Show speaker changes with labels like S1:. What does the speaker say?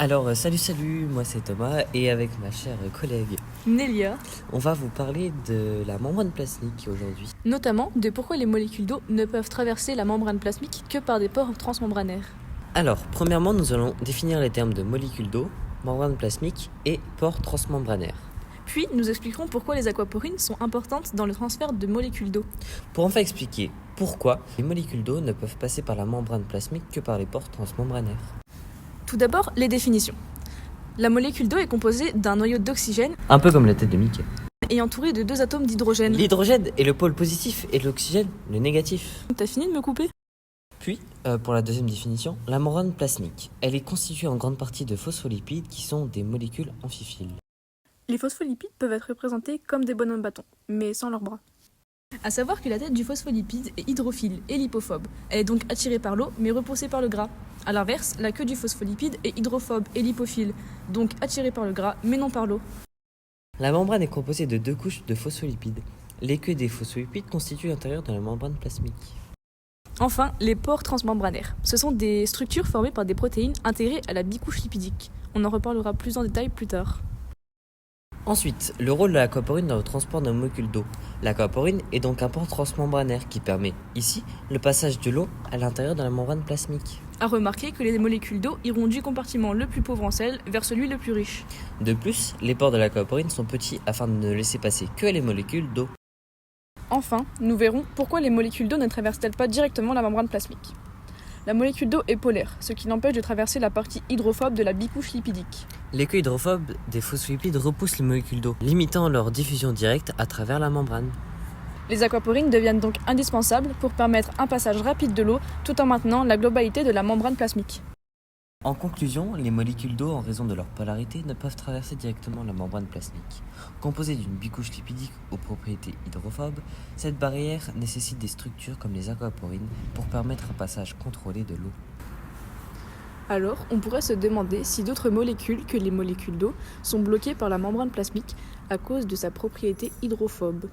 S1: Salut, moi c'est Thomas et avec ma chère collègue,
S2: Nélia,
S1: on va vous parler de la membrane plasmique aujourd'hui.
S2: notamment de pourquoi les molécules d'eau ne peuvent traverser la membrane plasmique que par des pores transmembranaires.
S1: Alors, premièrement, nous allons définir les termes de molécules d'eau, membrane plasmique et pores transmembranaires.
S2: Puis, nous expliquerons pourquoi les aquaporines sont importantes dans le transfert de molécules d'eau.
S1: Pour enfin expliquer pourquoi les molécules d'eau ne peuvent passer par la membrane plasmique que par les pores transmembranaires.
S2: Tout d'abord, les définitions. La molécule d'eau est composée d'un noyau d'oxygène
S1: Un peu comme la tête de Mickey.
S2: et entourée de deux atomes d'hydrogène.
S1: L'hydrogène est le pôle positif et l'oxygène le négatif.
S2: T'as fini de me couper ?
S1: Puis, pour la deuxième définition, la membrane plasmique. Elle est constituée en grande partie de phospholipides qui sont des molécules amphiphiles.
S2: Les phospholipides peuvent être représentés comme des bonhommes bâtons, mais sans leurs bras. À savoir que la tête du phospholipide est hydrophile et lipophobe. Elle est donc attirée par l'eau, mais repoussée par le gras. A l'inverse, la queue du phospholipide est hydrophobe et lipophile, donc attirée par le gras, mais non par l'eau.
S1: La membrane est composée de deux couches de phospholipides. Les queues des phospholipides constituent l'intérieur de la membrane plasmique.
S2: Enfin, les pores transmembranaires. Ce sont des structures formées par des protéines intégrées à la bicouche lipidique. On en reparlera plus en détail plus tard.
S1: Ensuite, le rôle de l'aquaporine dans le transport de molécules d'eau. L'aquaporine est donc un pore transmembranaire qui permet, ici, le passage de l'eau à l'intérieur de la membrane plasmique.
S2: À remarquer que les molécules d'eau iront du compartiment le plus pauvre en sel vers celui le plus riche.
S1: De plus, les pores de l'aquaporine sont petits afin de ne laisser passer que les molécules d'eau.
S2: Enfin, nous verrons pourquoi les molécules d'eau ne traversent-elles pas directement la membrane plasmique. La molécule d'eau est polaire, ce qui l'empêche de traverser la partie hydrophobe de la bicouche lipidique.
S1: Les queues hydrophobes des phospholipides repoussent les molécules d'eau, limitant leur diffusion directe à travers la membrane.
S2: Les aquaporines deviennent donc indispensables pour permettre un passage rapide de l'eau tout en maintenant la globalité de la membrane plasmique.
S1: En conclusion, les molécules d'eau, en raison de leur polarité, ne peuvent traverser directement la membrane plasmique. Composée d'une bicouche lipidique aux propriétés hydrophobes, cette barrière nécessite des structures comme les aquaporines pour permettre un passage contrôlé de l'eau.
S2: Alors, on pourrait se demander si d'autres molécules que les molécules d'eau sont bloquées par la membrane plasmique à cause de sa propriété hydrophobe.